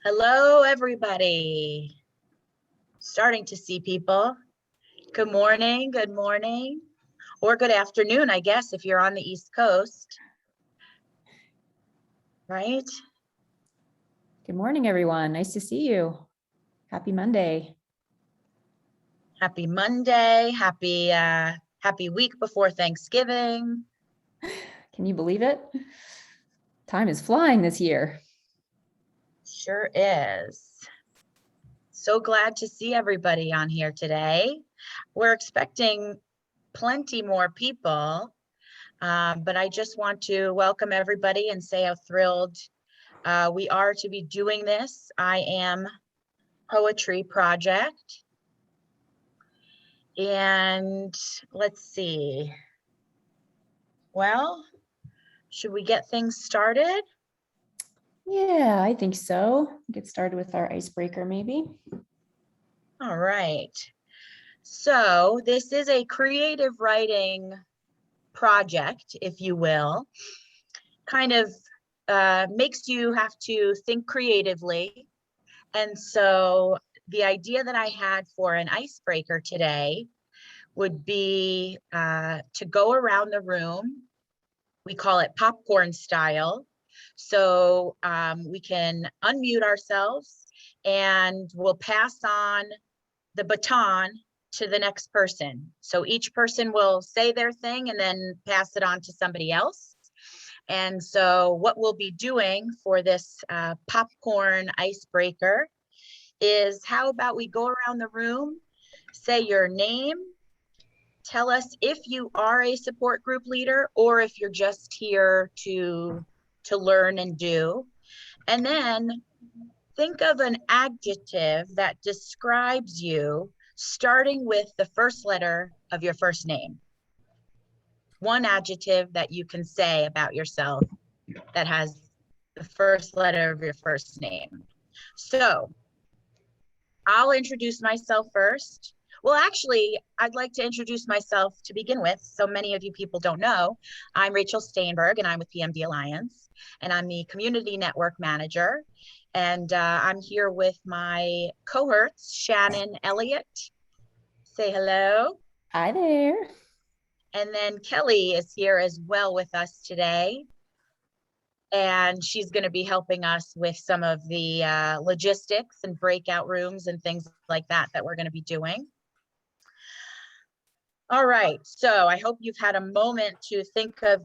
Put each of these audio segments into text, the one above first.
Hello, everybody. Starting to see people. Good morning, or good afternoon, I guess, if you're on the East Coast, right? Good morning, everyone. Nice to see you. Happy Monday. Happy Monday. Happy week before Thanksgiving. Can you believe it? Time is flying this year. Sure is. So glad to see everybody on here today. We're expecting plenty more people, but I just want to welcome everybody and say how thrilled we are to be doing this. I Am Poetry Project. And let's see. Well, should we get things started? Yeah, I think so. Get started with our icebreaker, maybe. All right. So this is a creative writing project, if you will. Kind of makes you have to think creatively. And so the idea that I had for an icebreaker today would be to go around the room. We call it popcorn style. So we can unmute ourselves and we'll pass on the baton to the next person. So each person will say their thing and then pass it on to somebody else. And so what we'll be doing for this popcorn icebreaker is, how about we go around the room, say your name, tell us if you are a support group leader or if you're just here to learn and do. And then think of an adjective that describes you, starting with the first letter of your first name. One adjective that you can say about yourself that has the first letter of your first name. So I'll introduce myself first. Well, actually, I'd like to introduce myself to begin with. So many of you people don't know. I'm Rachel Steinberg, and I'm with PMD Alliance, and I'm the Community Network Manager. And I'm here with my cohorts, Shannon Elliott. Say hello. Hi there. And then Kelly is here as well with us today. And she's going to be helping us with some of the logistics and breakout rooms and things like that we're going to be doing. All right, so I hope you've had a moment to think of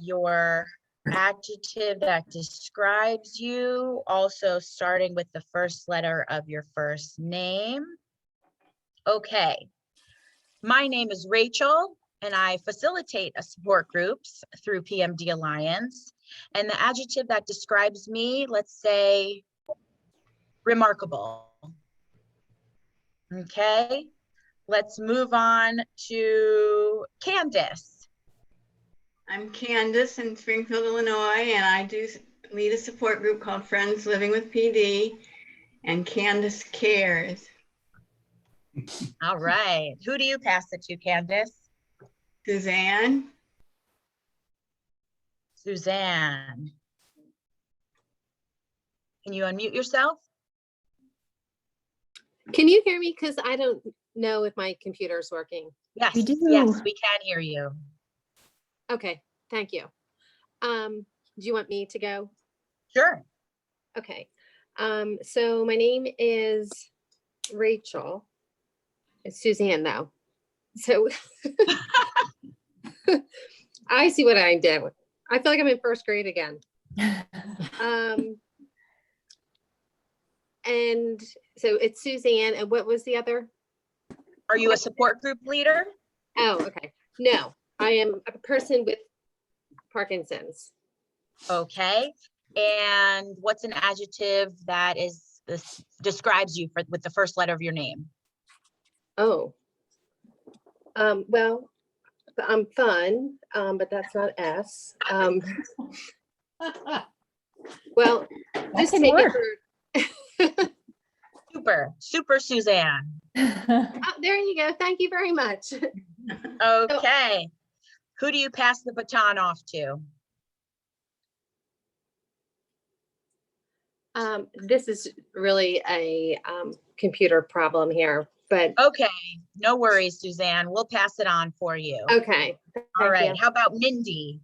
your adjective that describes you, also starting with the first letter of your first name. Okay, my name is Rachel, and I facilitate support groups through PMD Alliance. And the adjective that describes me, let's say, remarkable. Okay, let's move on to Candace. I'm Candace in Springfield, Illinois, and I do lead a support group called Friends Living with PD, and Candace Cares. All right, who do you pass it to, Candace? Suzanne. Suzanne. Can you unmute yourself? Can you hear me? Because I don't know if my computer is working. Yes, We do. yes, we can hear you. Okay, thank you. Do you want me to go? Sure. Okay. So my name is Rachel. It's Suzanne though. So I see what I did. I feel like I'm in first grade again. And so it's Suzanne, and what was the other? Are you a support group leader? Oh, okay. No, I am a person with Parkinson's. Okay. And what's an adjective that describes you with the first letter of your name? Oh, well, I'm fun, but that's not S. Well, just to make it Super Suzanne. oh, there you go. Thank you very much. Okay. Who do you pass the baton off to? This is really a computer problem here, but Okay, no worries, Suzanne. We'll pass it on for you. okay. All Thank right, you. how about Mindy?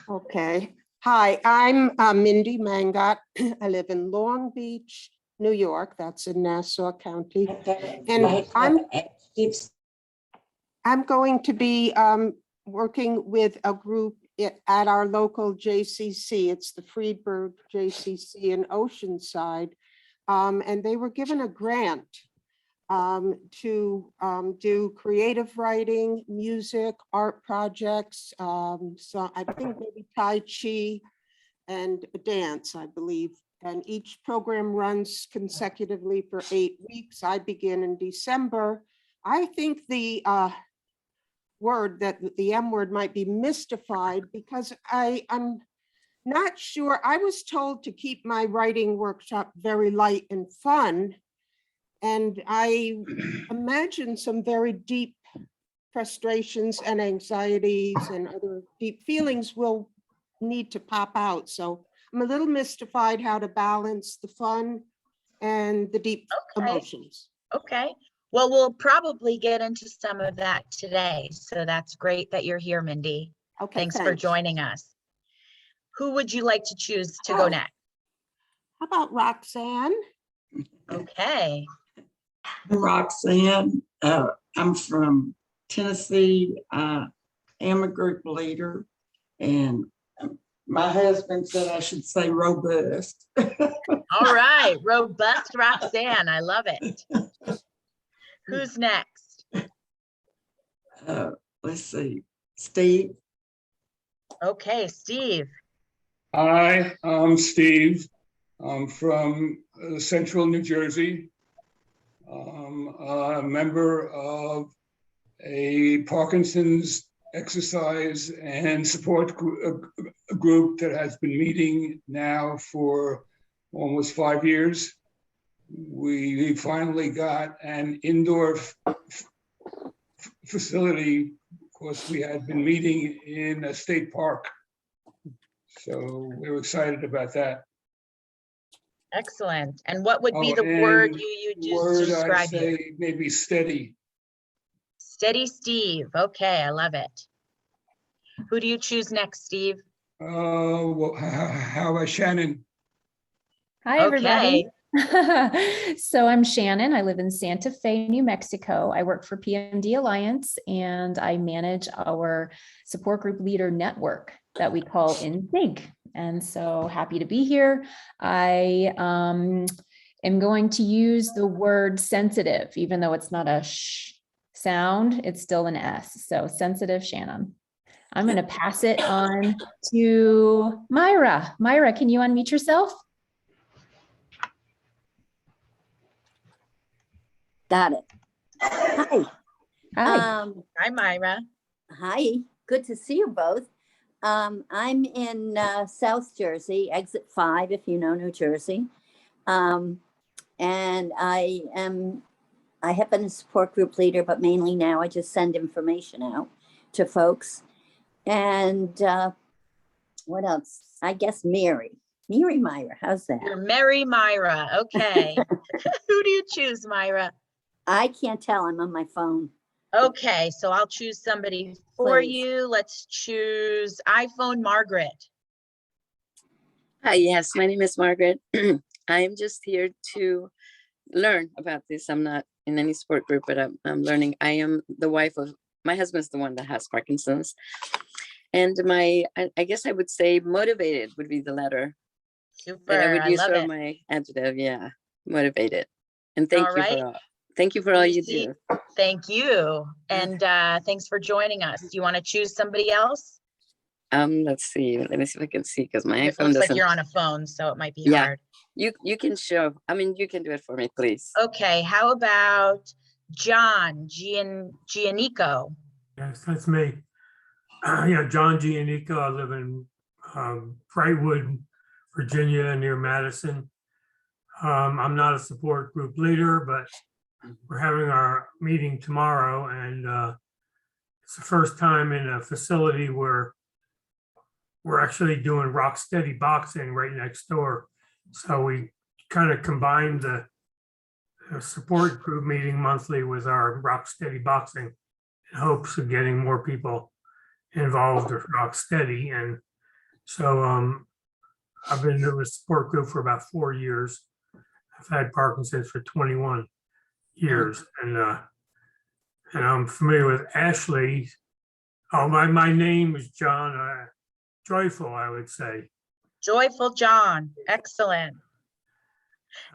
Okay. Hi, I'm Mindy Mangot. I live in Long Beach, New York. That's in Nassau County. And I'm going to be working with a group at our local JCC. It's the Friedberg JCC in Oceanside. And they were given a grant to do creative writing, music, art projects. So I think maybe Tai Chi and dance, I believe. And each program runs consecutively for 8 weeks. I begin in December. I think the M word might be mystified because I'm not sure. I was told to keep my writing workshop very light and fun. And I imagine some very deep frustrations and anxieties and other deep feelings will need to pop out. So I'm a little mystified how to balance the fun and the deep emotions. Okay, well, we'll probably get into some of that today. So that's great that you're here, Mindy. Okay, Thanks for joining us. Who would you like to choose to go next? How about Roxanne? Okay, Roxanne, I'm from Tennessee. I am a group leader, and my husband said I should say robust. all right, robust Roxanne, I love it. Who's next? Let's see, Steve. Okay, Steve. Hi, I'm Steve. I'm from central New Jersey. I'm a member of a Parkinson's exercise and support group that has been meeting now for almost 5 years. We finally got an indoor facility because we had been meeting in a state park. So we're excited about that. Excellent. And what would be the word you use to describe you? I'd say maybe steady. Steady Steve. Okay, I love it. Who do you choose next, Steve? Well, how about Shannon? Hi, everybody. So I'm Shannon. I live in Santa Fe, New Mexico. I work for PMD Alliance and I manage our support group leader network that we call In Sync. And so happy to be here. I am going to use the word sensitive, even though it's not a sh sound, it's still an S. So sensitive, Shannon. I'm going to pass it on to Myra. Myra, can you unmute yourself? Got it. Hi. Hi. Hi, Myra. Hi. Good to see you both. I'm in South Jersey, exit 5, if you know New Jersey. And I have been a support group leader, but mainly now I just send information out to folks. And what else? I guess Mary Myra. How's that? You're Mary Myra. Okay. Who do you choose, Myra? I can't tell. I'm on my phone. Okay, so I'll choose somebody for Please. you. Let's choose iPhone Margaret. Hi, yes, my name is Margaret. I'm just here to learn about this. I'm not in any support group, but I'm learning. I am the wife of, my husband's the one that has Parkinson's. And I guess I would say motivated would be the letter Super, that I would I use love for it. my adjective. Yeah, motivated. And All right. thank you for all you do. Thank you. And thanks for joining us. Do you want to choose somebody else? Let's see. Let me see if I can see because my It iPhone looks doesn't. like you're on a phone, so it might be Yeah. hard. You can show. I mean, you can do it for me, please. Okay, how about John Giannico? Yes, that's me. Yeah, John Giannico. I live in Brightwood, Virginia, near Madison. I'm not a support group leader, but we're having our meeting tomorrow, and it's the first time in a facility where we're actually doing rock steady boxing right next door So we kind of combined the support group meeting monthly with our Rock Steady boxing in hopes of getting more people involved with Rock Steady. And so I've been in a support group for about 4 years. I've had Parkinson's for 21 years, and I'm familiar with Ashley. Oh, my name is John Joyful, I would say. Joyful John, excellent.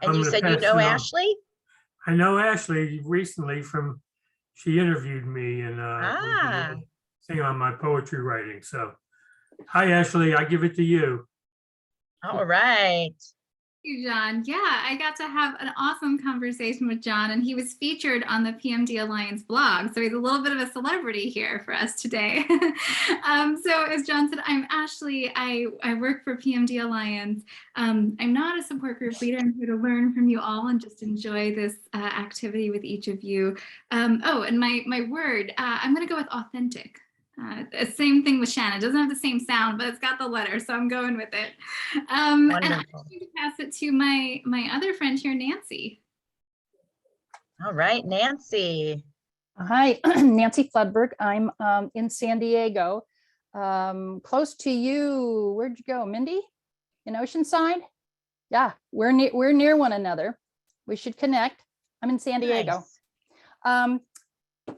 And I'm you gonna said you pass know it on. Ashley? I know Ashley recently she interviewed me and thing on my poetry writing. So, hi Ashley, I give it to you. All right. Thank you, John. Yeah, I got to have an awesome conversation with John, and he was featured on the PMD Alliance blog. So he's a little bit of a celebrity here for us today. So as John said, I'm Ashley. I work for PMD Alliance. I'm not a support group leader. I'm here to learn from you all and just enjoy this activity with each of you. Oh, and my word, I'm going to go with authentic. Same thing with Shannon. It doesn't have the same sound, but it's got the letter, so I'm going with it. And I'm going to pass it to my other friend here, Nancy. All right, Nancy. Hi, Nancy Floodberg. I'm in San Diego, close to you. Where'd you go, Mindy? In Oceanside? Yeah, we're near one another. We should connect. I'm in San Diego. Nice.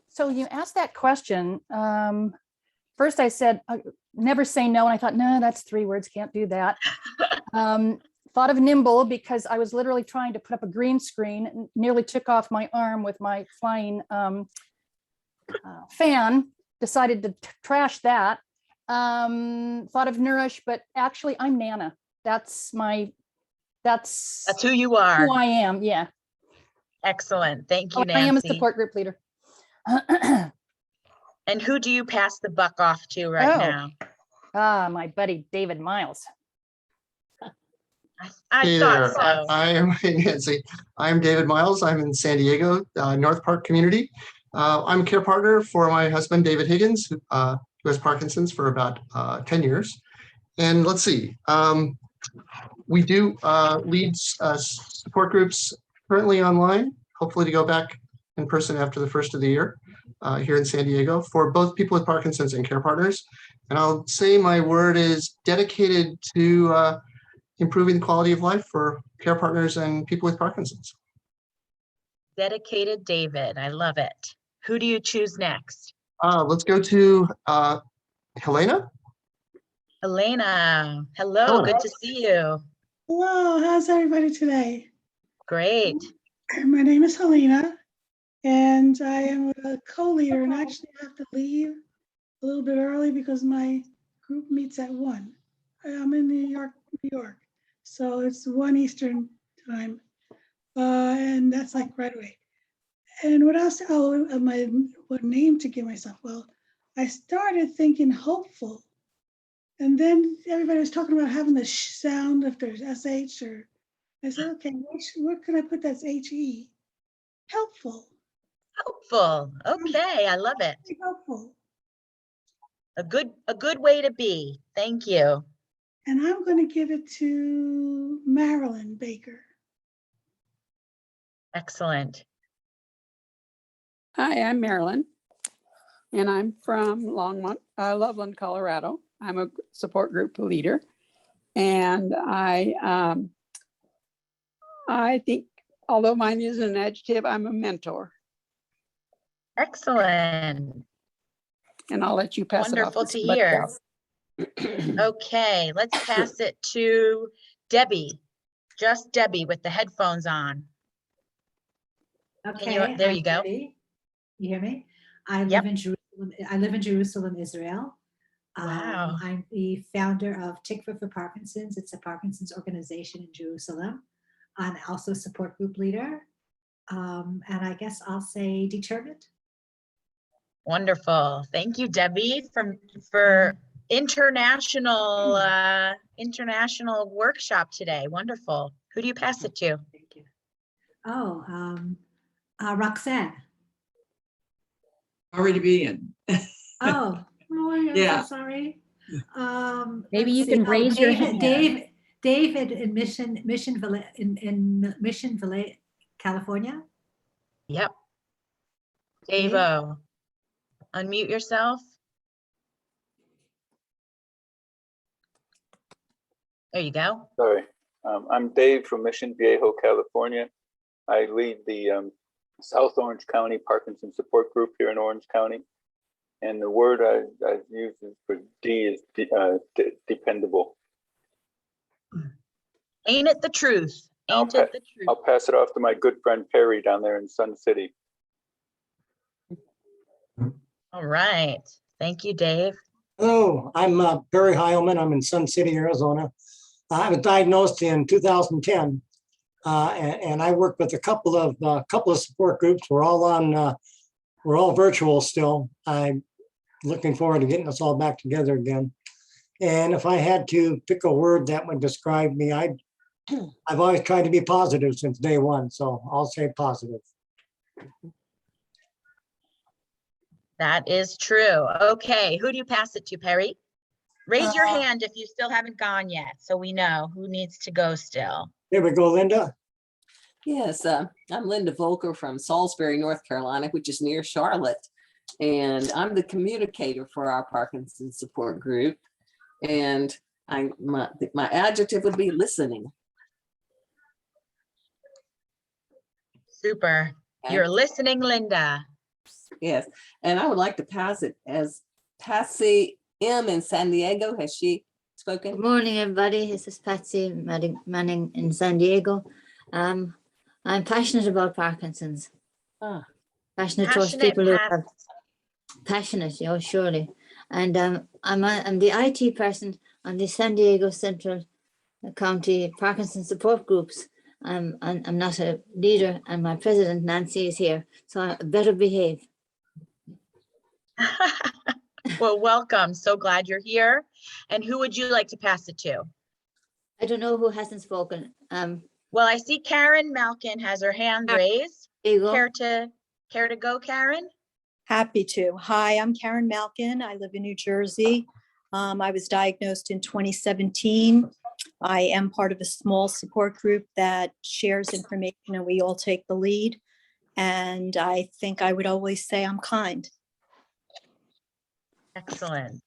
So you asked that question. First I said, never say no. And I thought, no, that's 3 words. Can't do that. Thought of nimble because I was literally trying to put up a green screen and nearly took off my arm with my flying fan. Decided to trash that. Thought of nourish, but actually I'm Nana. That's who you are. Who I am. Yeah. Excellent. Thank you, I am a Nancy. support group leader. And who do you pass the buck off to right now? My buddy, David Miles. I thought so. I am Nancy. I'm David Miles. I'm in San Diego, North Park community. I'm a care partner for my husband, David Higgins, who has Parkinson's for about 10 years. And let's see, we do lead support groups currently online, hopefully to go back in person after the first of the year here in San Diego for both people with Parkinson's and care partners. And I'll say my word is dedicated to improving the quality of life for care partners and people with Parkinson's. Dedicated David, I love it. Who do you choose next? Let's go to Helena. Elena, hello, good to see you. Hello, how's everybody today? Great. My name is Helena, and I am a co-leader, and actually have to leave a little bit early because my group meets at 1. I'm in New York, so it's 1 Eastern time, and that's like right away. And what else? Oh, what name to give myself? Well, I started thinking hopeful, and then everybody was talking about having the sound if there's SH, or I said, okay, what can I put that's HE? Helpful. Helpful. Okay, I love it. Helpful. A good way to be. Thank you. And I'm going to give it to Marilyn Baker. Excellent. Hi, I'm Marilyn, and I'm from Loveland, Colorado. I'm a support group leader, and I think, although mine is an adjective, I'm a mentor. Excellent. And I'll let you pass it off. Wonderful to hear. Okay, let's pass it to Debbie. Just Debbie with the headphones on. Okay, there you go. Debbie. You hear me? I live in Jerusalem. I live in Jerusalem, Israel. Wow. I'm the founder of Tikva for Parkinson's. It's a Parkinson's organization in Jerusalem. I'm also a support group leader. And I guess I'll say determined. Wonderful. Thank you, Debbie, for international workshop today. Wonderful. Who do you pass it to? Thank you. Oh, Roxanne. Already being. I'm Yeah. so sorry. Maybe you can raise your hand. David in Mission Valley, California. Yep. Davo, unmute yourself. There you go. Sorry, I'm Dave from Mission Viejo, California. I lead the South Orange County Parkinson Support Group here in Orange County. And the word I've used for D is dependable. Ain't it the truth? Ain't it the truth? I'll pass it off to my good friend Perry down there in Sun City. All right. Thank you, Dave. Hello, I'm Barry Heilman. I'm in Sun City, Arizona. I was diagnosed in 2010, and I work with a couple of support groups. We're all virtual still. I'm looking forward to getting us all back together again. And if I had to pick a word that would describe me, I've always tried to be positive since day one, so I'll say positive. That is true. Okay, who do you pass it to, Perry? Raise your hand if you still haven't gone yet, so we know who needs to go still. Here we go, Linda. Yes, I'm Linda Volcker from Salisbury, North Carolina, which is near Charlotte. And I'm the communicator for our Parkinson's support group. And my adjective would be listening. Super. You're listening, Linda. Yes, and I would like to pass it as Patsy M in San Diego. Has she spoken? Good morning, everybody. This is Patsy Manning in San Diego. I'm passionate about Parkinson's. Passionate towards people who are passionate, surely. And I'm the IT person on the San Diego Central County Parkinson's support groups. I'm not a leader, and my president, Nancy, is here, so I better behave. Well, welcome. So glad you're here. And who would you like to pass it to? I don't know who hasn't spoken. Well, I see Karen Malkin has her hand raised. Care to go, Karen? Happy to. Hi, I'm Karen Malkin. I live in New Jersey. I was diagnosed in 2017. I am part of a small support group that shares information and we all take the lead. And I think I would always say I'm kind. Excellent.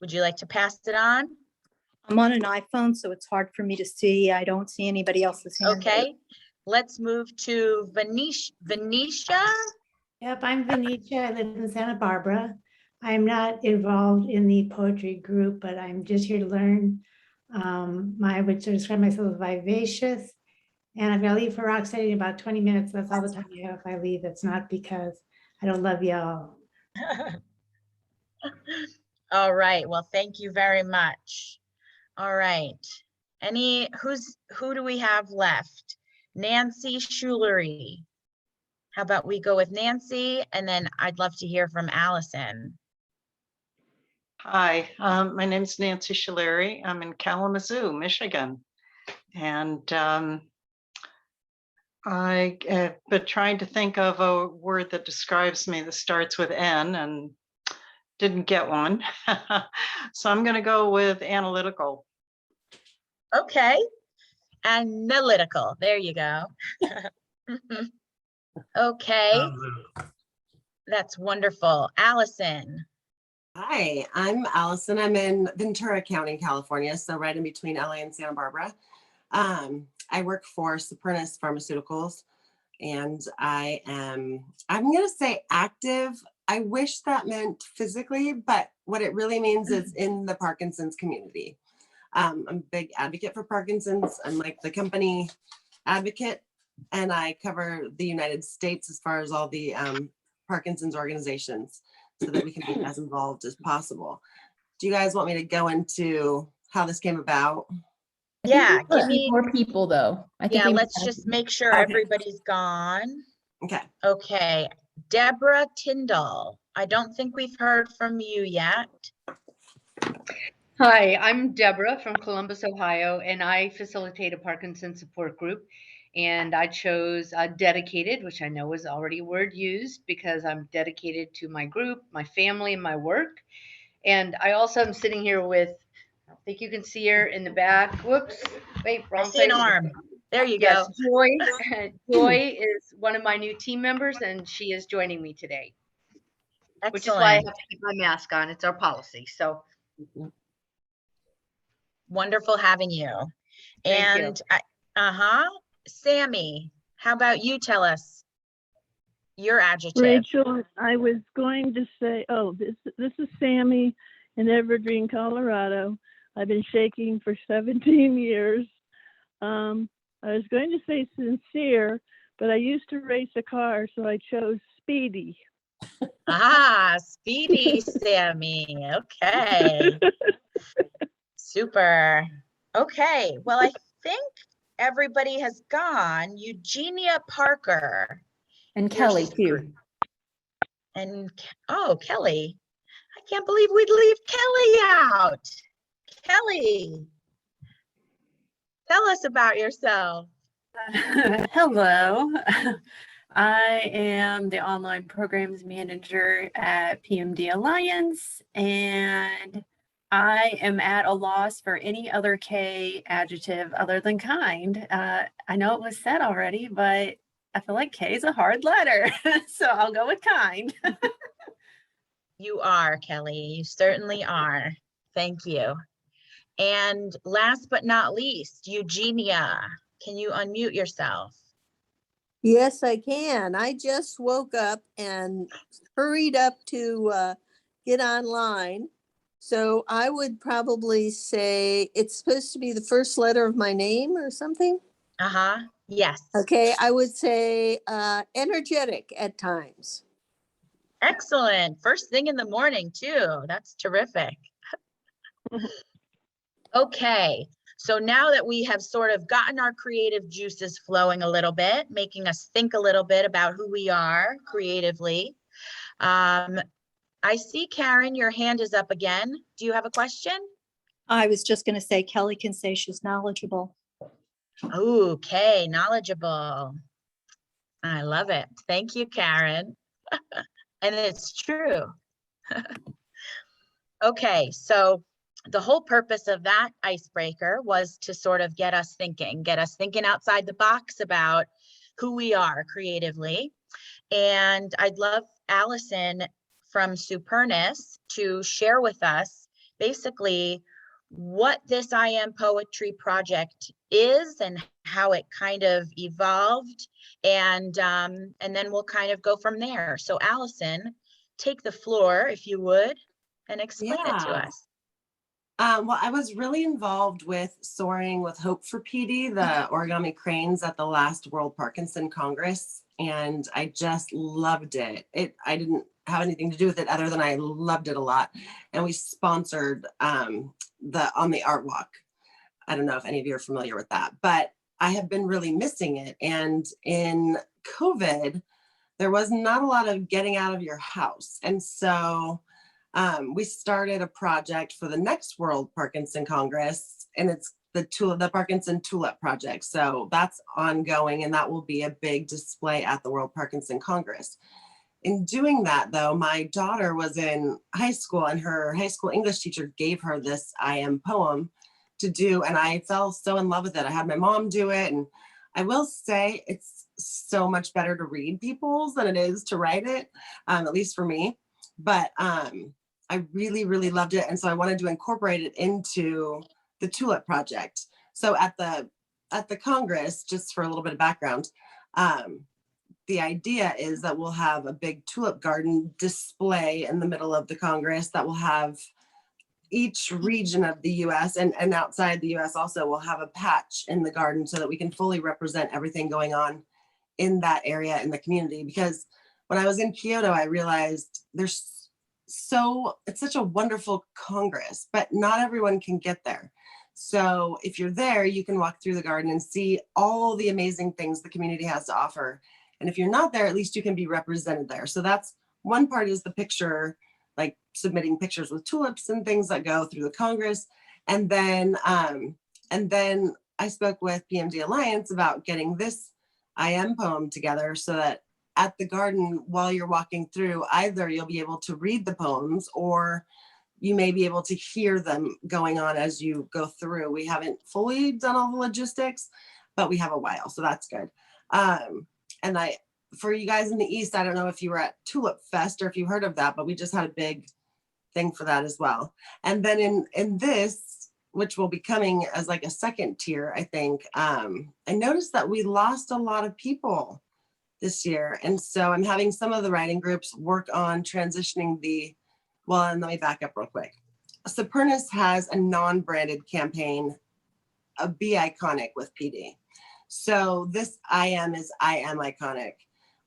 Would you like to pass it on? I'm on an iPhone, so it's hard for me to see. I don't see anybody else's hand. Okay, let's move to Venetia. Yep, I'm Venetia. I live in Santa Barbara. I'm not involved in the poetry group, but I'm just here to learn. I would describe myself as vivacious. And I've got to leave for Rocksteady in about 20 minutes. That's all the time you have if I leave. It's not because I don't love y'all. All right, well, thank you very much. All right, who do we have left? Nancy Schulery. How about we go with Nancy, and then I'd love to hear from Allison. Hi, my name is Nancy Schulery. I'm in Kalamazoo, Michigan. And I have been trying to think of a word that describes me that starts with N and didn't get one. So I'm going to go with analytical. Okay, analytical. There you go. Okay, that's wonderful. Allison. Hi, I'm Allison. I'm in Ventura County, California, so right in between LA and Santa Barbara. I work for Supernus Pharmaceuticals, and I'm going to say active. I wish that meant physically, but what it really means is in the Parkinson's community. I'm a big advocate for Parkinson's. I'm like the company advocate, and I cover the United States as far as all the Parkinson's organizations so that we can be as involved as possible. Do you guys want me to go into how this came about? Yeah, give me more people though. Let's just make sure everybody's gone. Okay. Okay, Deborah Tyndall. I don't think we've heard from you yet. Hi, I'm Deborah from Columbus, Ohio, and I facilitate a Parkinson's support group. And I chose dedicated, which I know is already a word used because I'm dedicated to my group, my family, and my work. And I also am sitting here with think you can see her in the back. Whoops, wait, I wrong see an place. arm. There you Yes, go. Joy. Joy is one of my new team members, and she is joining me today. Excellent. Which is why I have to keep my mask on. It's our policy. So wonderful having you. Thank you. And Sammy, how about you tell us your adjective? Rachel, I was going to say, this is Sammy in Evergreen, Colorado. I've been shaking for 17 years. I was going to say sincere, but I used to race a car, so I chose speedy. Speedy Sammy. Okay. Super. Okay. Well, I think everybody has gone. Eugenia Parker. And Kelly too. And Kelly. I can't believe we'd leave Kelly out. Kelly, tell us about yourself. Hello. I am the online programs manager at PMD Alliance, and I am at a loss for any other K adjective other than kind. I know it was said already, but I feel like K is a hard letter, so I'll go with kind. You are, Kelly. You certainly are. Thank you. And last but not least, Eugenia, can you unmute yourself? Yes, I can. I just woke up and hurried up to get online. So I would probably say it's supposed to be the first letter of my name or something. Yes. Okay, I would say energetic at times. Excellent. First thing in the morning too. That's terrific. Okay. So now that we have sort of gotten our creative juices flowing a little bit, making us think a little bit about who we are creatively. I see, Karen, your hand is up again. Do you have a question? I was just going to say Kelly can say she's knowledgeable. Okay, knowledgeable. I love it. Thank you, Karen. And it's true. Okay, so the whole purpose of that icebreaker was to sort of get us thinking outside the box about who we are creatively. And I'd love Allison from Supernus to share with us basically what this I Am Poetry project is and how it kind of evolved. And then we'll kind of go from there. So Allison, take the floor if you would and explain it to us. Well, I was really involved with Soaring with Hope for PD, the origami cranes at the last World Parkinson Congress, and I just loved it. I didn't have anything to do with it other than I loved it a lot. And we sponsored on the art walk. I don't know if any of you are familiar with that, but I have been really missing it. And in COVID, there was not a lot of getting out of your house. And so we started a project for the next World Parkinson Congress, and it's the Parkinson Tulip Project. So that's ongoing, and that will be a big display at the World Parkinson Congress. In doing that, though, my daughter was in high school, and her high school English teacher gave her this I Am poem to do, and I fell so in love with it. I had my mom do it, and I will say it's so much better to read people's than it is to write it, at least for me. But I really, really loved it. And so I wanted to incorporate it into the Tulip Project. So at the Congress, just for a little bit of background, the idea is that we'll have a big tulip garden display in the middle of the Congress that will have each region of the US and outside the US also will have a patch in the garden so that we can fully represent everything going on in that area in the community. Because when I was in Kyoto, I realized it's such a wonderful Congress, but not everyone can get there. So if you're there, you can walk through the garden and see all the amazing things the community has to offer. And if you're not there, at least you can be represented there. So that's one part, is the picture, like submitting pictures with tulips and things that go through the Congress. And then I spoke with PMD Alliance about getting this I Am poem together so that at the garden, while you're walking through, either you'll be able to read the poems or you may be able to hear them going on as you go through. We haven't fully done all the logistics, but we have a while, so that's good. And for you guys in the East, I don't know if you were at Tulip Fest or if you heard of that, but we just had a big thing for that as well. And then in this, which will be coming as like a second tier, I think, I noticed that we lost a lot of people this year. And so I'm having some of the writing groups work on transitioning and let me back up real quick. Supernus has a non-branded campaign, a Be Iconic with PD. So this I am iconic.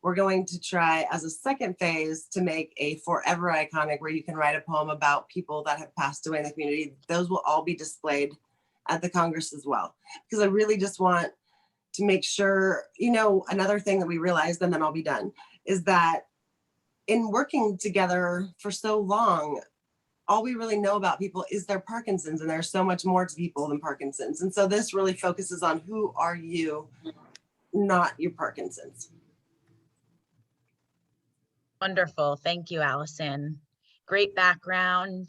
We're going to try as a second phase to make a forever iconic where you can write a poem about people that have passed away in the community. Those will all be displayed at the Congress as well. Because I really just want to make sure, another thing that we realized, and then I'll be done, is that in working together for so long, all we really know about people is their Parkinson's, and there's so much more to people than Parkinson's. And so this really focuses on who are you, not your Parkinson's. Wonderful. Thank you, Allison. Great background,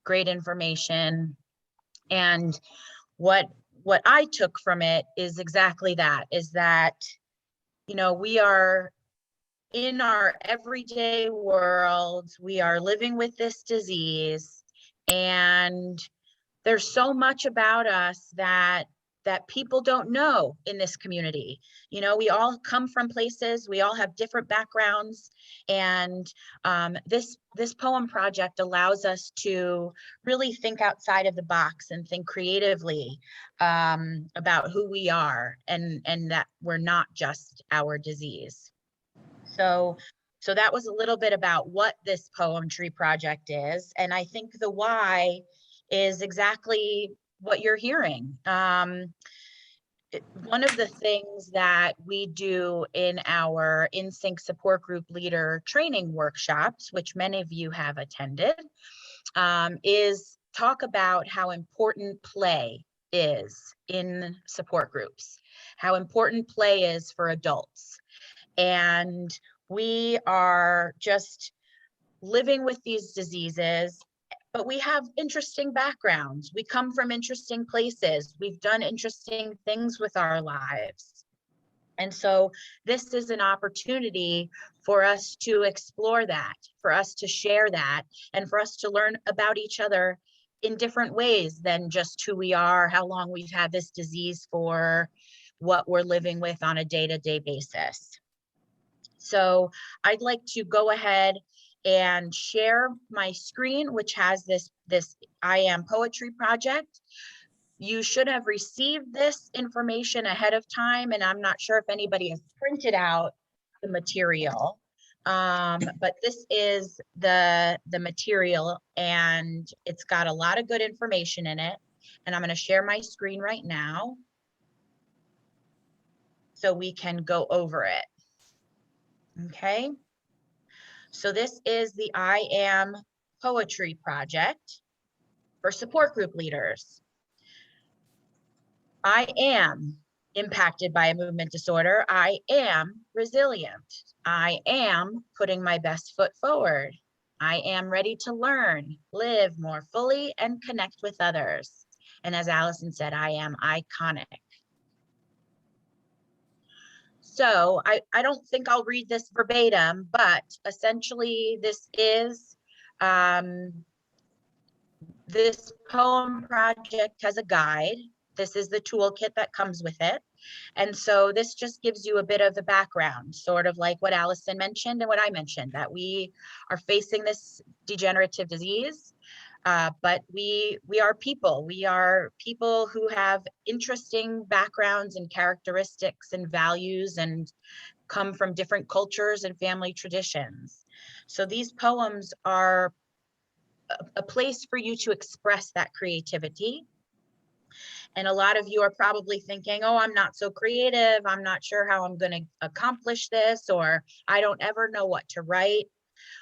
great information. And what I took from it is exactly that, is that, we are in our everyday world, we are living with this disease, and there's so much about us that people don't know in this community. We all come from places, we all have different backgrounds, and this poem project allows us to really think outside of the box and think creatively about who we are, and that we're not just our disease. So that was a little bit about what this poetry project is. And I think the why is exactly what you're hearing. One of the things that we do in our InSync support group leader training workshops, which many of you have attended, is talk about how important play is in support groups, how important play is for adults. And we are just living with these diseases, but we have interesting backgrounds. We come from interesting places. We've done interesting things with our lives. And so this is an opportunity for us to explore that, for us to share that, and for us to learn about each other in different ways than just who we are, how long we've had this disease for, what we're living with on a day-to-day basis. So I'd like to go ahead and share my screen, which has this I Am Poetry project. You should have received this information ahead of time, and I'm not sure if anybody has printed out the material, but this is the material, and it's got a lot of good information in it. And I'm going to share my screen right now so we can go over it. Okay, so this is the I Am Poetry project for support group leaders. I am impacted by a movement disorder. I am resilient. I am putting my best foot forward. I am ready to learn, live more fully, and connect with others. And as Allison said, I am iconic. So I don't think I'll read this verbatim, but essentially this is, this poem project has a guide. This is the toolkit that comes with it. And so this just gives you a bit of the background, sort of like what Allison mentioned and what I mentioned, that we are facing this degenerative disease. But we are people. We are people who have interesting backgrounds and characteristics and values and come from different cultures and family traditions. So these poems are a place for you to express that creativity. And a lot of you are probably thinking, oh, I'm not so creative. I'm not sure how I'm going to accomplish this, or I don't ever know what to write.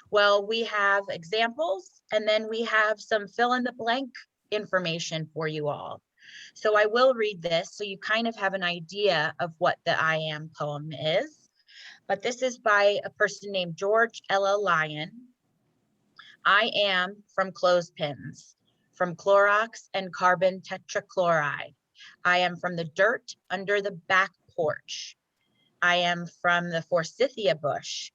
Well, we have examples, and then we have some fill in the blank information for you all. So I will read this so you kind of have an idea of what the I Am poem is. But this is by a person named George Ella Lyon. I am from clothespins, from Clorox and carbon tetrachloride. I am from the dirt under the back porch. I am from the forsythia bush,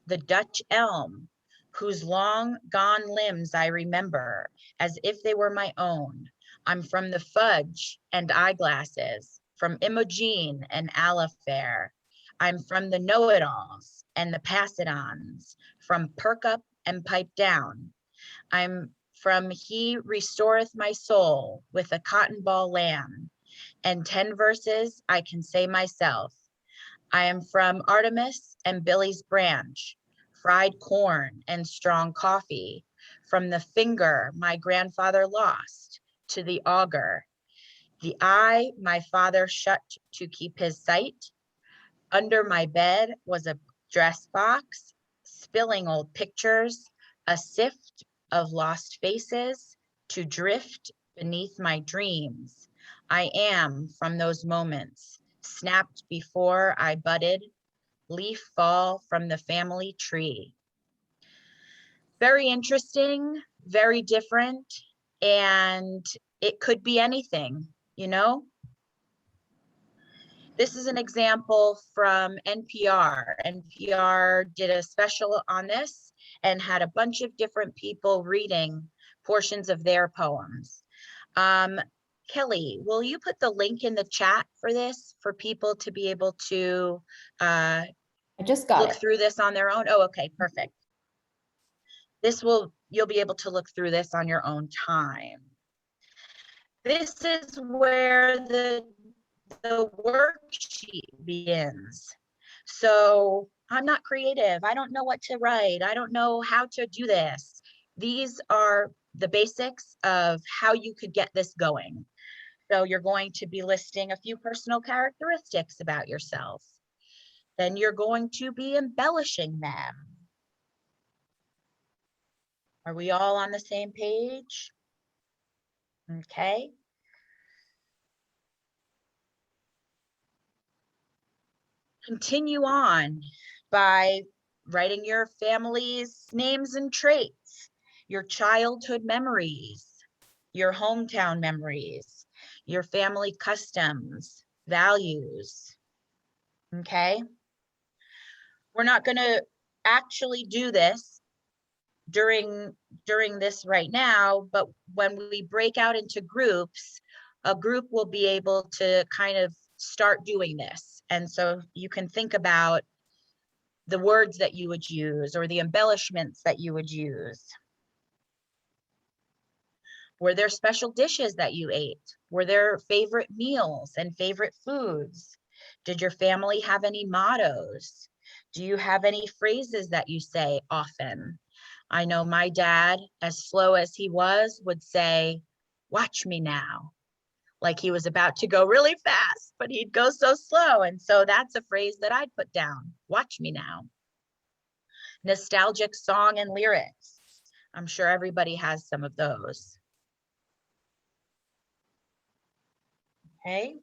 the Dutch elm, whose long gone limbs I remember as if they were my own. I'm from the fudge and eyeglasses, from Imogene and Alifair. I'm from the know-it-alls and the pass-it-ons, from perk up and pipe down. I'm from he restoreth my soul with a cotton ball lamb, and 10 verses I can say myself. I am from Artemis and Billy's branch, fried corn and strong coffee, from the finger my grandfather lost to the auger, the eye my father shut to keep his sight. Under my bed was a dress box, spilling old pictures, a sift of lost faces to drift beneath my dreams. I am from those moments, snapped before I budded, leaf fall from the family tree. Very interesting, very different, and it could be anything, you know? This is an example from NPR. NPR did a special on this and had a bunch of different people reading portions of their poems. Kelly, will you put the link in the chat for this for people to be able to I just got look it. through this on their own? Oh, okay, perfect. You'll be able to look through this on your own time. This is where the worksheet begins. So I'm not creative. I don't know what to write. I don't know how to do this. These are the basics of how you could get this going. So you're going to be listing a few personal characteristics about yourself. Then you're going to be embellishing them. Are we all on the same page? Okay. Continue on by writing your family's names and traits, your childhood memories, your hometown memories, your family customs, values. Okay. We're not going to actually do this during this right now, but when we break out into groups, a group will be able to kind of start doing this. And so you can think about the words that you would use or the embellishments that you would use. Were there special dishes that you ate? Were there favorite meals and favorite foods? Did your family have any mottos? Do you have any phrases that you say often? I know my dad, as slow as he was, would say, "Watch me now." Like he was about to go really fast, but he'd go so slow. And so that's a phrase that I'd put down. Watch me now. Nostalgic song and lyrics. I'm sure everybody has some of those. Okay.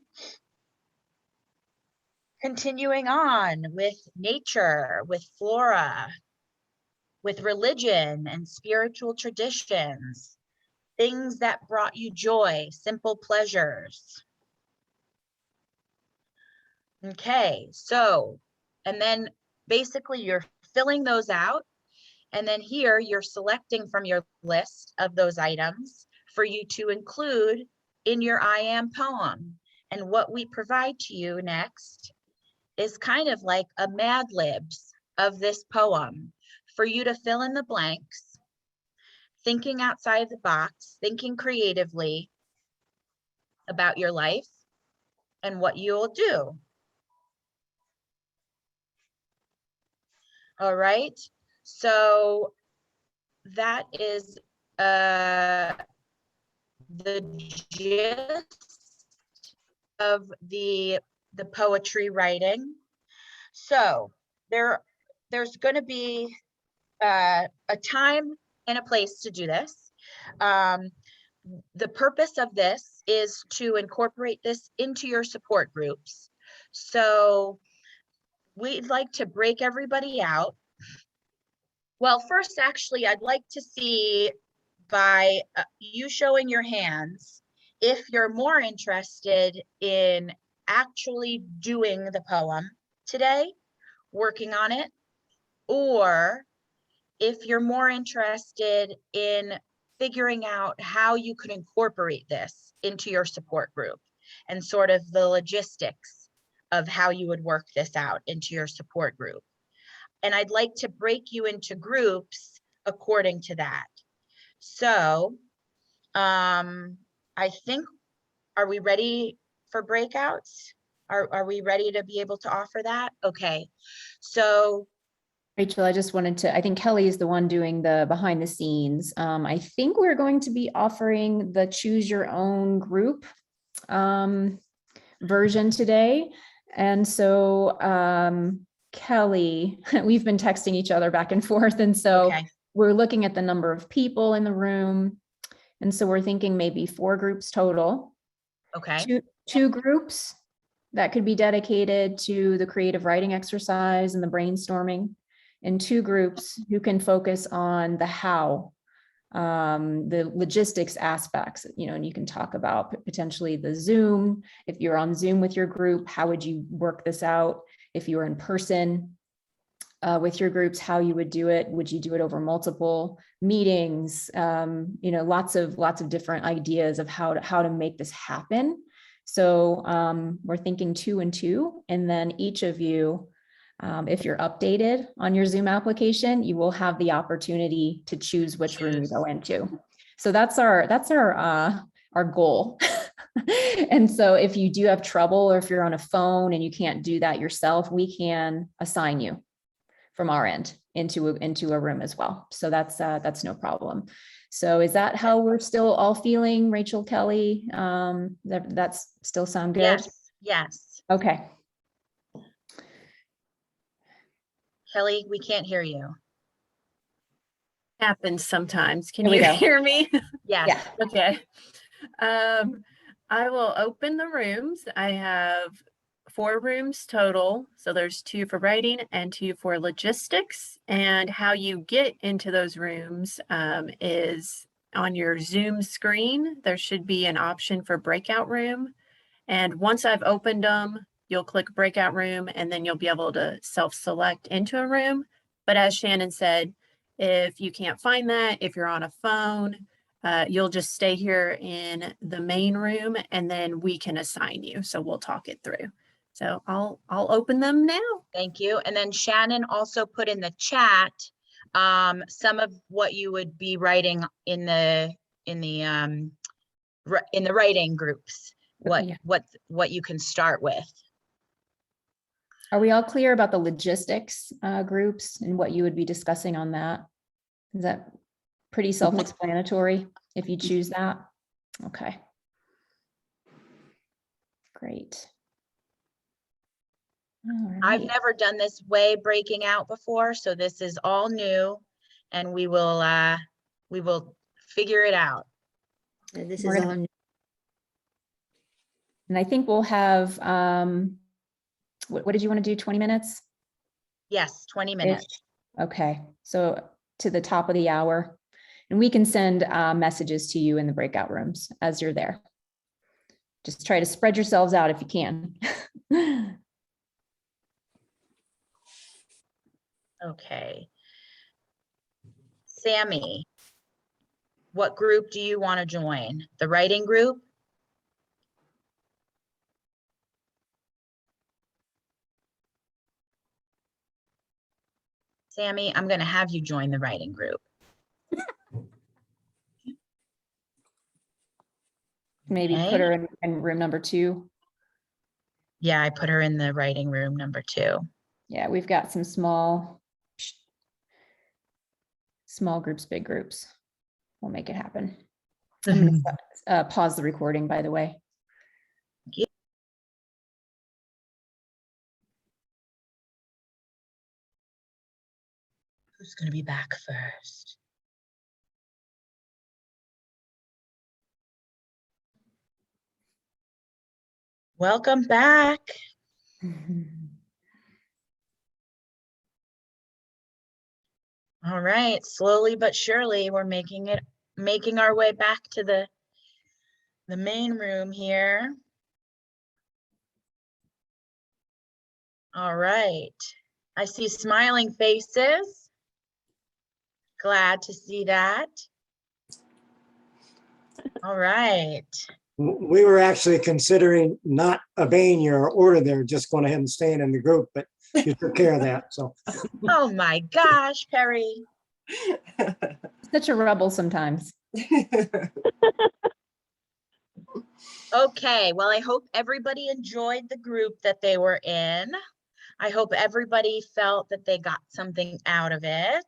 Continuing on with nature, with flora, with religion and spiritual traditions, things that brought you joy, simple pleasures. Okay, so, and then basically you're filling those out. And then here you're selecting from your list of those items for you to include in your I am poem. And what we provide to you next is kind of like a Mad Libs of this poem for you to fill in the blanks, thinking outside the box, thinking creatively about your life and what you'll do. All right, so that is the gist of the poetry writing. So there's going to be a time and a place to do this. The purpose of this is to incorporate this into your support groups. So we'd like to break everybody out Well, first, actually, I'd like to see by you showing your hands if you're more interested in actually doing the poem today, working on it, or if you're more interested in figuring out how you could incorporate this into your support group and sort of the logistics of how you would work this out into your support group. And I'd like to break you into groups according to that. So I think, are we ready for breakouts? Are we ready to be able to offer that? Okay, so Rachel, I just wanted to, I think Kelly is the one doing the behind the scenes. I think we're going to be offering the choose your own group version today. And so Kelly, we've been texting each other back and forth. And so we're looking at the number of people in the room. And so we're thinking maybe 4 groups total. Okay. Two groups that could be dedicated to the creative writing exercise and the brainstorming, and 2 groups who can focus on the how, the logistics aspects, and you can talk about potentially the Zoom. If you're on Zoom with your group, how would you work this out? If you were in person with your groups, how you would do it? Would you do it over multiple meetings? Lots of different ideas of how to make this happen. So we're thinking 2 and 2, and then each of you, if you're updated on your Zoom application, you will have the opportunity to choose which room you go into. So that's our goal. And so if you do have trouble, or if you're on a phone and you can't do that yourself, we can assign you from our end into a room as well. So that's no problem. So is that how we're still all feeling, Rachel, Kelly? That's still sound good? Yes. Yes. Okay. Kelly, we can't hear you. Happens sometimes. Can Here we you go. hear me? Yes. Yeah. Okay. I will open the rooms. I have 4 rooms total. So there's 2 for writing and 2 for logistics. And how you get into those rooms is on your Zoom screen. There should be an option for breakout room. And once I've opened them, you'll click breakout room, and then you'll be able to self-select into a room. But as Shannon said, if you can't find that, if you're on a phone, you'll just stay here in the main room, and then we can assign you. So we'll talk it through. So I'll open them now. Thank you. And then Shannon also put in the chat some of what you would be writing in the writing groups. What you can start with. Are we all clear about the logistics groups and what you would be discussing on that? Is that pretty self-explanatory if you choose that? Okay. Great. All right. I've never done this way breaking out before, so this is all new, and we will figure it out. This is all new. And I think we'll have, what did you want to do, 20 minutes? Yes, 20 minutes. Okay, so to the top of the hour. And we can send messages to you in the breakout rooms as you're there. Just try to spread yourselves out if you can. Okay. Sammy, what group do you want to join? The writing group? Sammy, I'm going to have you join the writing group. Maybe put her in room number 2. Yeah, I put her in the writing room number 2. Yeah, we've got some small groups, big groups. We'll make it happen. I'm going to pause the recording, by the way. Who's going to be back first? Welcome back. All right, slowly but surely, we're making our way back to the main room here. All right, I see smiling faces. Glad to see that. All right. We were actually considering not obeying your order there, just going ahead and staying in the group, but you took care of that, so. Oh my gosh, Perry. Such a rebel sometimes. Okay, well, I hope everybody enjoyed the group that they were in. I hope everybody felt that they got something out of it.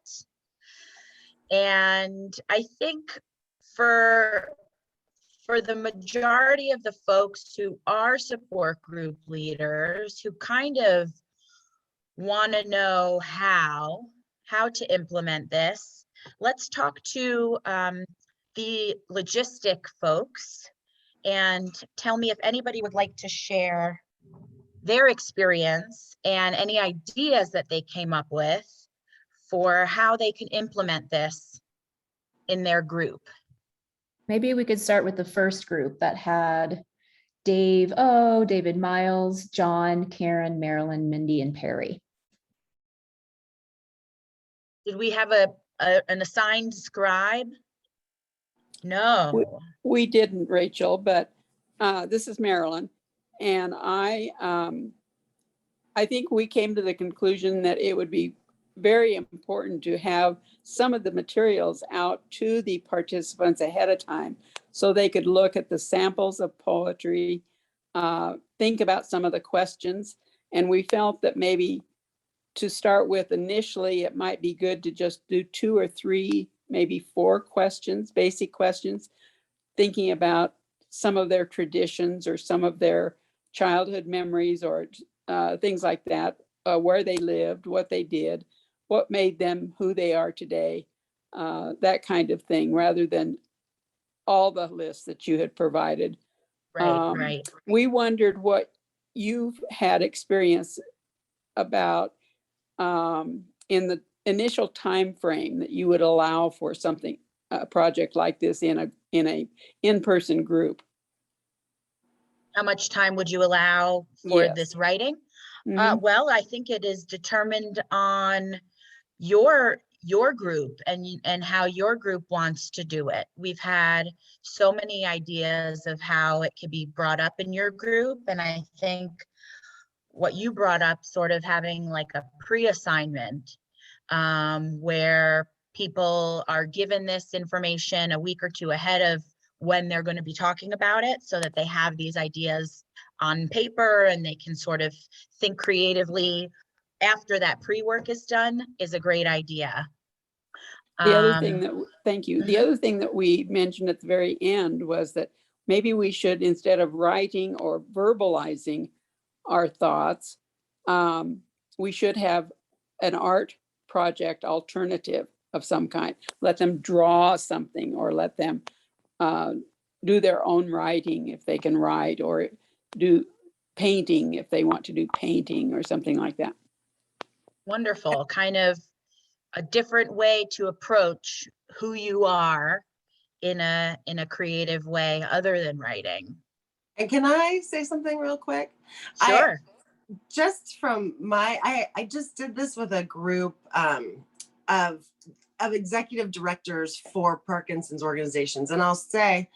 And I think for the majority of the folks who are support group leaders, who kind of want to know how to implement this, let's talk to the logistic folks and tell me if anybody would like to share their experience and any ideas that they came up with for how they can implement this in their group. Maybe we could start with the first group that had Dave O, David Miles, John, Karen, Marilyn, Mindy, and Perry. Did we have an assigned scribe? No. We didn't, Rachel, but this is Marilyn. And I think we came to the conclusion that it would be very important to have some of the materials out to the participants ahead of time so they could look at the samples of poetry, think about some of the questions. And we felt that maybe to start with initially, it might be good to just do 2 or 3, maybe 4 questions, basic questions, thinking about some of their traditions or some of their childhood memories or things like that, where they lived, what they did, what made them who they are today, that kind of thing, rather than all the lists that you had provided. Right. We wondered what you've had experience about in the initial time frame that you would allow for something, a project like this in a in-person group. How much time would you allow for Yes. this writing? Mhm. Well, I think it is determined on your group and how your group wants to do it. We've had so many ideas of how it could be brought up in your group, and I think what you brought up, sort of having like a pre-assignment where people are given this information a week or 2 ahead of when they're going to be talking about it, so that they have these ideas on paper and they can sort of think creatively after that pre-work is done, is a great idea. The other thing that, thank you. The mhm. other thing that we mentioned at the very end was that maybe we should, instead of writing or verbalizing our thoughts, we should have an art project alternative of some kind. Let them draw something, or let them do their own writing if they can write, or do painting if they want to do painting or something like that. Wonderful. Kind of a different way to approach who you are in a creative way other than writing. And can I say something real quick? Sure. Just from I just did this with a group of executive directors for Parkinson's organizations, and I'll say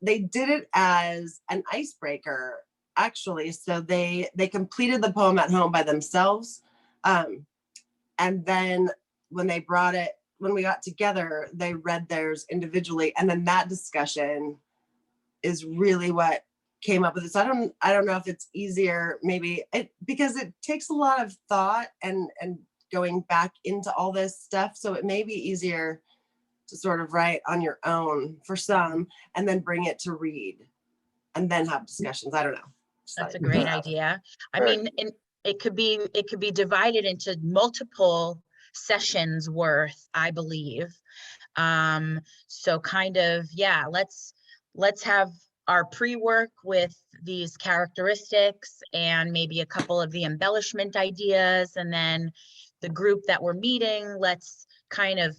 they did it as an icebreaker, actually. So they completed the poem at home by themselves, and then when we got together, they read theirs individually, and then that discussion is really what came up with it. So I don't know if it's easier, maybe because it takes a lot of thought and going back into all this stuff. So it may be easier to sort of write on your own for some, and then bring it to read, and then have discussions. I don't know. That's a great idea. I mean, it could be divided into multiple sessions worth, I believe. So kind of, yeah, let's have our pre-work with these characteristics and maybe a couple of the embellishment ideas, and then the group that we're meeting, let's kind of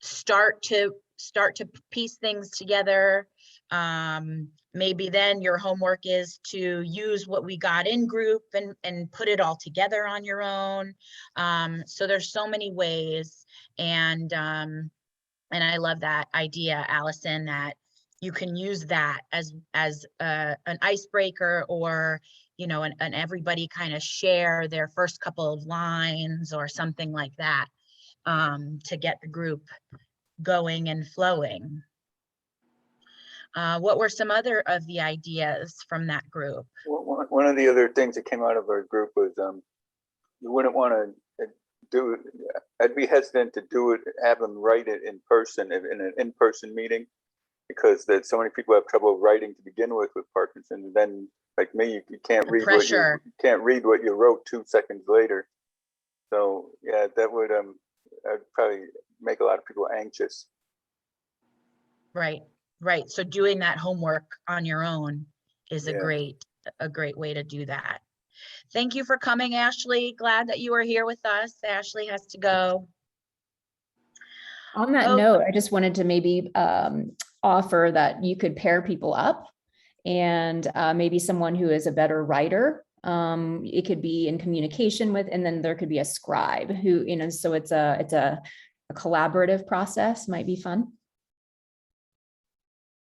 start to piece things together. Maybe then your homework is to use what we got in group and put it all together on your own. So there's so many ways, and I love that idea, Allison, that you can use that as an icebreaker, or and everybody kind of share their first couple of lines or something like that, to get the group going and flowing. What were some other of the ideas from that group? One of the other things that came out of our group was you wouldn't want to do it. I'd be hesitant to do it, have them write it in person, in an in-person meeting, because there's so many people have trouble writing to begin with Parkinson's. And then, like me, you can't read what you wrote 2 seconds later. So yeah, that would probably make a lot of people anxious. Right. So doing that homework on your own is a great way to do that. Thank you for coming, Ashley. Glad that you are here with us. Ashley has to go. On that note, I just wanted to maybe offer that you could pair people up, and maybe someone who is a better writer. It could be in communication with, and then there could be a scribe who, so it's a collaborative process. Might be fun.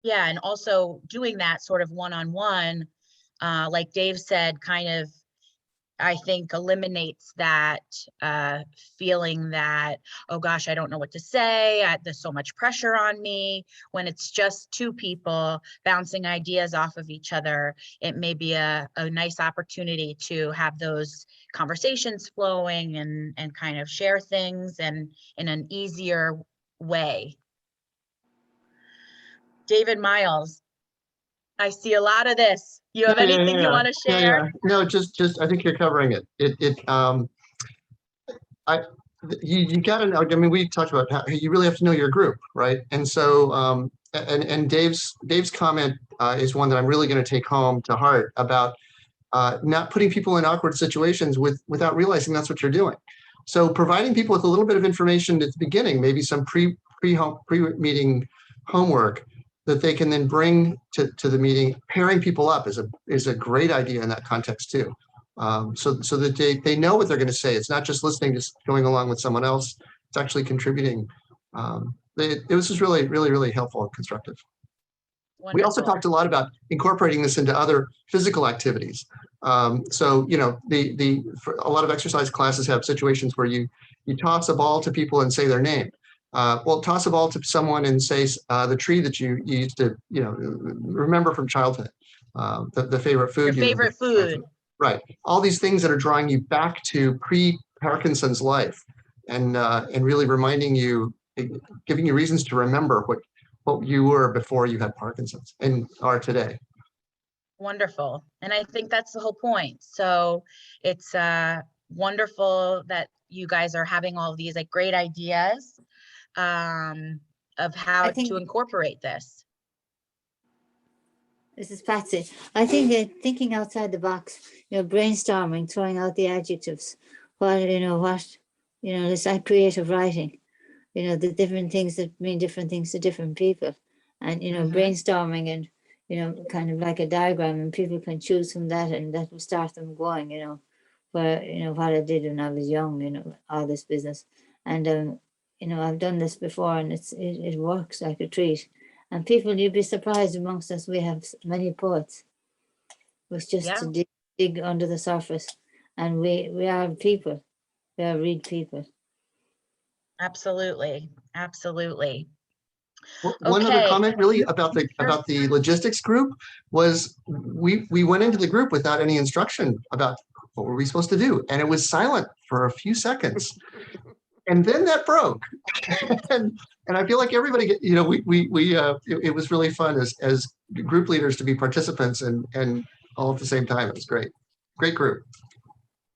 Yeah, and also doing that sort of one-on-one, like Dave said, kind of, I think, eliminates that feeling that, oh gosh, I don't know what to say, there's so much pressure on me. When it's just two people bouncing ideas off of each other, it may be a nice opportunity to have those conversations flowing and kind of share things and in an easier way. David Miles, I see a lot this. You have anything you want to share? Yeah. No, just I think you're covering it. You got to know. I mean, we talked about how you really have to know your group, right? And so, and Dave's comment is one that I'm really going to take home to heart about not putting people in awkward situations without realizing that's what you're doing. So providing people with a little bit of information at the beginning, maybe some pre-meeting homework that they can then bring to the meeting. Pairing people up is a great idea in that context too. So that they know what they're going to say. It's not just listening, just going along with someone else. It's actually contributing. It was just really, really, really helpful and constructive. Wonderful. We also talked a lot about incorporating this into other physical activities. So a lot of exercise classes have situations where you toss a ball to people and say their name. Well, toss a ball to someone and say the tree that you used to, remember from childhood, the favorite food. Your favorite food. Right. All these things that are drawing you back to pre-Parkinson's life, and really reminding you, giving you reasons to remember what you were before you had Parkinson's and are today. Wonderful. And I think that's the whole point. So it's wonderful that you guys are having all of these great ideas of how to incorporate this. This is Patsy. I think thinking outside the box, brainstorming, throwing out the adjectives, it's like creative writing, the different things that mean different things to different people, and, brainstorming and, kind of like a diagram, and people can choose from that, and that will start them going, where, what I did when I was young, all this business. And, I've done this before, and it works like a treat. And people, you'd be surprised, amongst us, we have many poets. It's just to dig under the surface. And we are people. We are real people. Absolutely. Absolutely. One other comment really about the logistics group was we went into the group without any instruction about what were we supposed to do. And it was silent for a few seconds. And then that broke. and I feel like everybody, it was really fun as group leaders to be participants and all at the same time. It was great. Great group.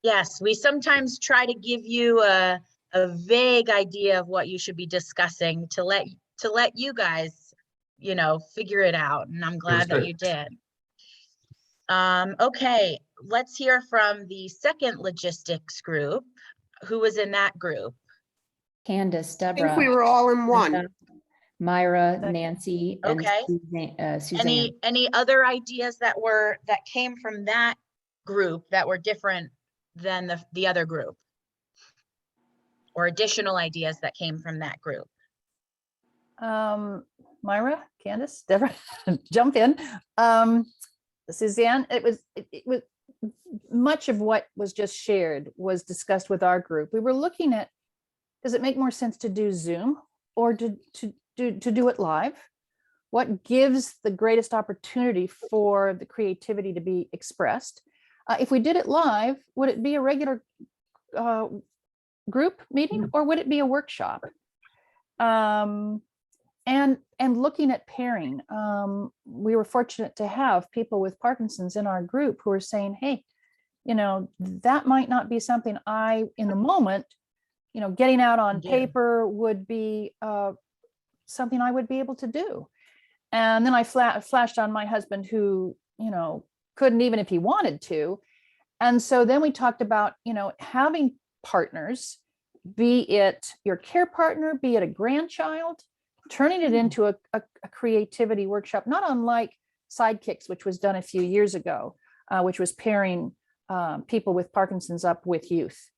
Yes, we sometimes try to give you a vague idea of what you should be discussing to let you guys, figure it out. And I'm glad that you did. Okay, let's hear from the second logistics group. who was in that group? Candace, I think Deborah, we were all in one. Linda, Myra, Nancy, and Okay. Suzanne. Any other ideas that came from that group that were different than the other group? Or additional ideas that came from that group? Myra, Candace, Deborah, jump in. Suzanne, it was much of what was just shared was discussed with our group. We were looking at, does it make more sense to do Zoom or to do it live? What gives the greatest opportunity for the creativity to be expressed? If we did it live, would it be a regular group meeting or would it be a workshop? And looking at pairing, we were fortunate to have people with Parkinson's in our group who were saying, hey, that might not be something in the moment, getting out on paper would be something I would be able to do. And then I flashed on my husband who, couldn't even if he wanted to. And so then we talked about, having partners, be it your care partner, be it a grandchild, turning it into a creativity workshop, not unlike Sidekicks, which was done a few years ago, which was pairing people with Parkinson's up with youth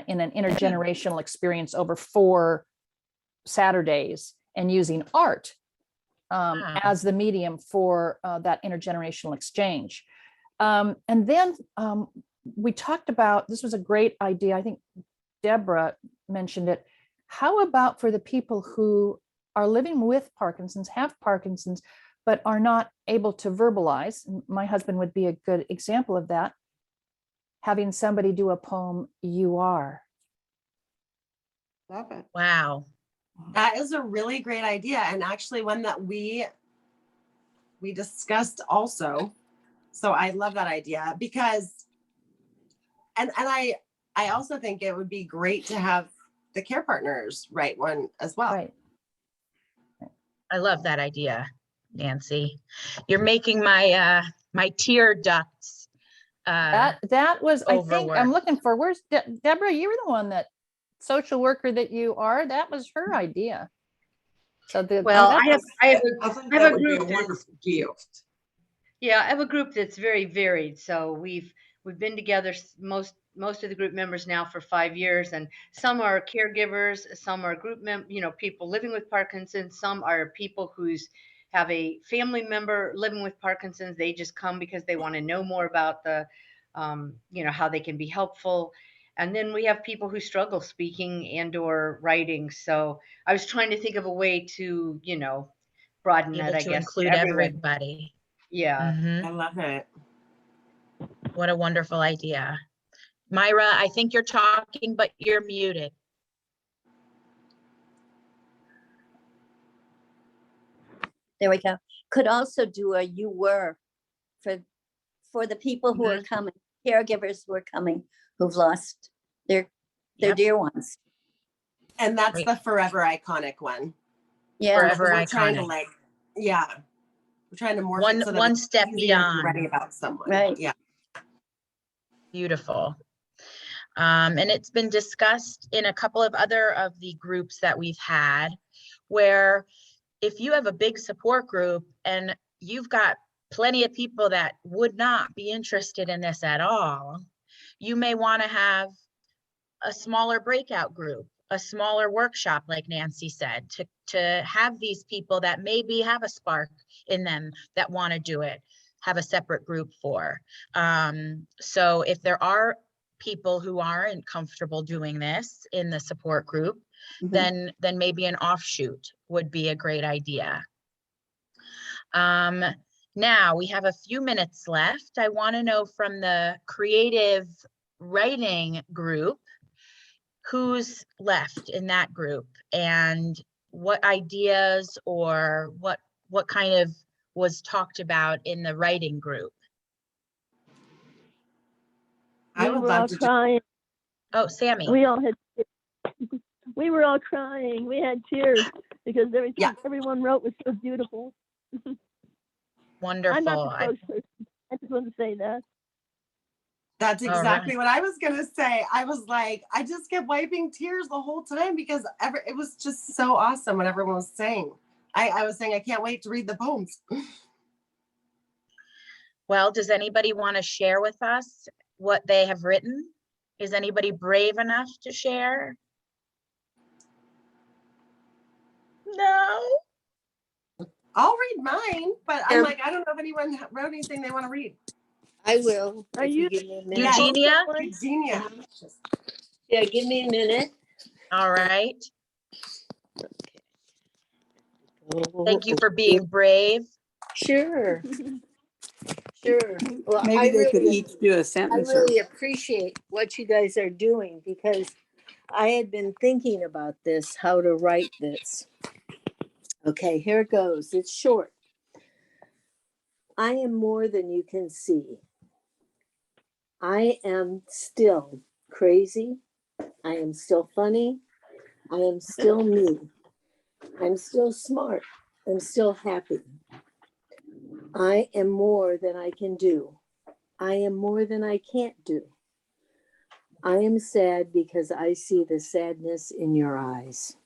in an intergenerational experience over 4 Saturdays and using art as the medium for that intergenerational exchange. And then we talked about, this was a great idea, I think Deborah mentioned it, how about for the people who are living with Parkinson's, have Parkinson's, but are not able to verbalize? My husband would be a good example of that. Having somebody do a poem, "You Are." Love it. Wow. That is a really great idea, and actually one that we discussed also. So I love that idea because, and I also think it would be great to have the care partners write one as well. Right. I love that idea, Nancy. You're making my my tear ducts. That was, I think, I'm overworked. looking for, where's Deborah? You were the one, that social worker that you are. That was her idea. So Well, I have I think a that would be a group wonderful gift. Yeah, I have a group that's very varied. So we've been together most of the group members now for 5 years, and some are caregivers, some are group people living with Parkinson's, some are people who's have a family member living with Parkinson's. They just come because they want to know more about the how they can be helpful. And then we have people who struggle speaking and or writing. So I was trying to think of a way to, broaden Be that, able I to guess, to include everyone. everybody. Yeah. Mhm. I love it. What a wonderful idea. Myra, I think you're talking, but you're muted. There we go. Could also do a "You Were" for the people who are coming, caregivers who are coming, who've lost their dear ones. And that's the forever iconic one. Yeah. Forever We're trying to iconic. we're trying to morph it so that One it's step easier to beyond. write about someone. Right. Yeah. Beautiful. And it's been discussed in a couple of other of the groups that we've had, where if you have a big support group and you've got plenty of people that would not be interested in this at all, you may want to have a smaller breakout group, a smaller workshop, like Nancy said, to have these people that maybe have a spark in them that want to do it, have a separate group for. So if there are people who aren't comfortable doing this in the support group, then maybe an offshoot would be a great idea. Now we have a few minutes left. I want to know from the creative writing group, who's left in that group and what ideas or what kind of was talked about in the writing group. I We would were all love to. crying. Oh, Sammy. We were all crying. We had tears because everyone wrote was so beautiful. Wonderful. I'm not the spokesperson. I just want to say that. That's All exactly right. what I was gonna say. I was like, I just kept wiping tears the whole time because it was just so awesome what everyone was saying. I was saying I can't wait to read the poems. Well, does anybody want to share with us what they have written? Is anybody brave enough to share? No. I'll read mine, but I'm like, I don't know if anyone wrote anything they want to read. I will. Are if you give me a minute. Yes. Eugenia? Eugenia. Yeah, give me a minute. All right. Thank you Oh, for being brave. Sure, sure. Well, Maybe they could each do a sentence. I really appreciate what you guys are doing because I had been thinking about this, how to write this. Okay, here it goes. It's short. I am more than you can see. I am still crazy. I am still funny. I am still me. I'm still smart. I'm still happy. I am more than I can do. I am more than I can't do. I am sad because I see the sadness in your eyes.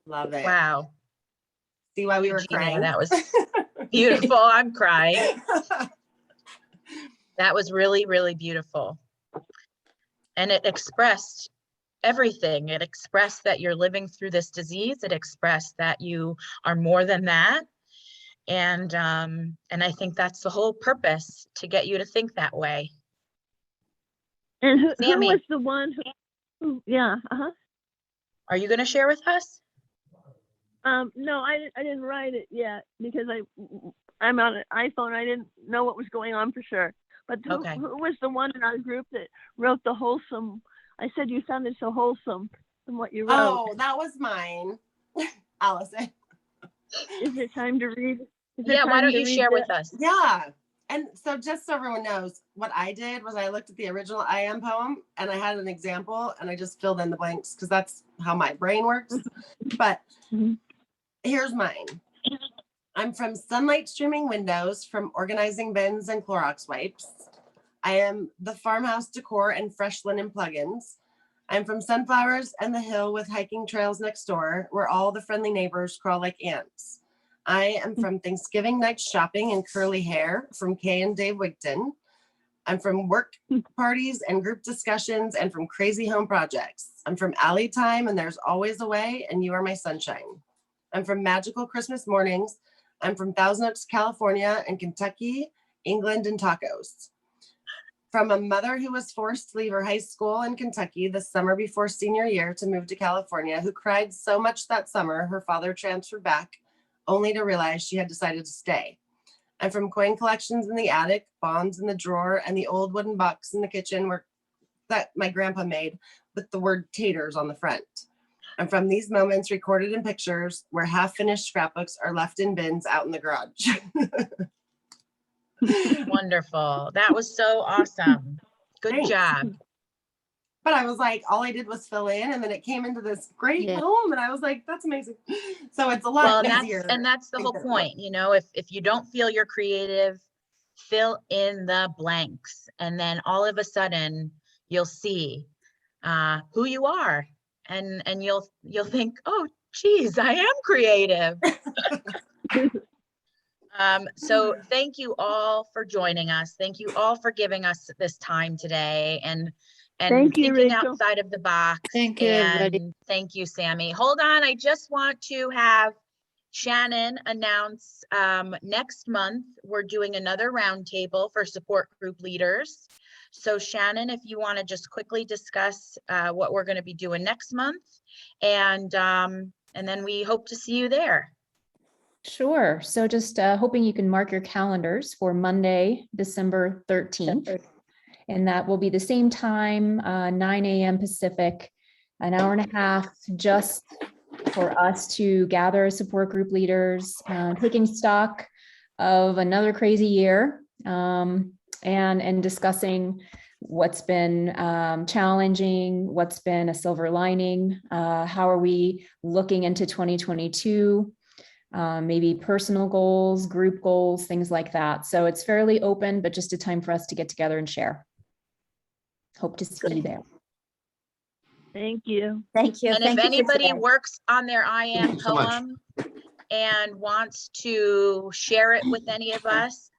Love it. Wow. See why we were Eugenia, crying? that was beautiful. I'm crying. That was really, really beautiful. And it expressed everything. It expressed that you're living through this disease. It expressed that you are more than that. And I think that's the whole purpose, to get you to think that way. And who Sammy, was the one who yeah, are you going to share with us? no, I didn't write it yet because I'm on an iPhone. I didn't know what was going on for sure. But who was the one in our group that wrote the wholesome? I said you sounded so wholesome in what you wrote. Oh, that was mine, Allison. Is it time to read? Yeah, why don't you share with us? Yeah. And so just so everyone knows, what I did was I looked at the original I Am poem and I had an example and I just filled in the blanks because that's how my brain works. But here's mine. I'm from sunlight streaming windows, from organizing bins and Clorox wipes. I am the farmhouse decor and fresh linen plugins. I'm from sunflowers and the hill with hiking trails next door, where all the friendly neighbors crawl like ants. I am from Thanksgiving night shopping and curly hair, from Kay and Dave Wigton. I'm from work parties and group discussions and from crazy home projects. I'm from alley time and there's always a way, and you are my sunshine. I'm from magical Christmas mornings. I'm from Thousand Oaks, California, and Kentucky, England, and tacos. From a mother who was forced to leave her high school in Kentucky the summer before senior year to move to California, who cried so much that summer her father transferred back, only to realize she had decided to stay. I'm from coin collections in the attic, bonds in the drawer, and the old wooden box in the kitchen that my grandpa made with the word taters on the front. I'm from these moments recorded in pictures where half-finished scrapbooks are left in bins out in the garage. Wonderful. That was so awesome. Good Thanks. job. But I was like, all I did was fill in, and then it came into this great poem, and I was like, that's amazing. So it's a lot easier. And that's the whole point. You know, if you don't feel you're creative, fill in the blanks, and then all of a sudden you'll see who you are, and you'll think, oh, geez, I am creative. So thank you all for joining us. Thank you all for giving us this time today and thank you, thinking Rachel. outside of the box. Thank you, everybody. Thank you, Sammy. Hold on, I just want to have Shannon announce next month we're doing another roundtable for support group leaders. So Shannon, if you want to just quickly discuss what we're going to be doing next month, and then we hope to see you there. Sure. So just hoping you can mark your calendars for Monday, December 13th. And that will be the same time, 9 a.m. Pacific, an hour and a half just for us to gather support group leaders, taking stock of another crazy year, and discussing what's been challenging, what's been a silver lining, how are we looking into 2022. maybe personal goals, group goals, things like that. So it's fairly open, but just a time for us to get together and share. Hope to see you there. Thank you. Thank you. And Thank if you for anybody today. works on their I Thank Am you so much. poem and wants to share it with any of us,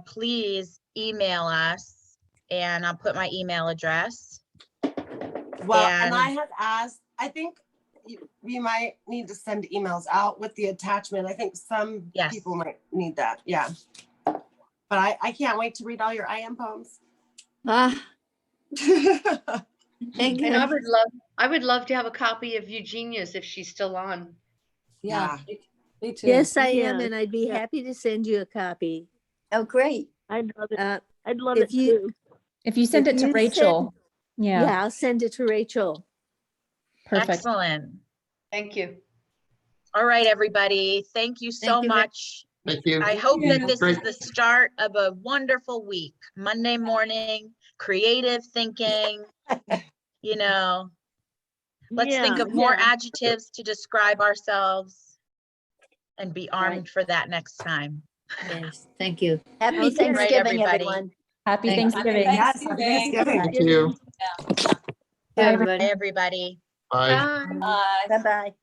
please email us, and I'll put my email address. Well, and I had asked, I think we might need to send emails out with the attachment. I think some people might need that. Yeah. But I can't wait to read all your I Am poems. Thank And you. I would love to have a copy of Eugenia's if she's still on. Yeah, me too. Yes, I am, Yeah. and I'd be happy to send you a copy. Oh, great. I'd love it. I'd love if it you- too. If you send it to Rachel. Yeah, I'll send it to Rachel. Perfect. Excellent. Thank you. All right, everybody. Thank you so Thank you. much. Thank you. I hope that this Great. is the start of a wonderful week. Monday morning, creative thinking, you know, let's think of more adjectives to describe ourselves and be armed for that next time. Yes, thank you. Happy Okay. Thanksgiving, Right, everybody. everyone. Happy Thanks. Thanksgiving. Yes, happy Thanksgiving. Thank you. Bye, everybody. Bye, everybody. Bye. Bye. Bye-bye.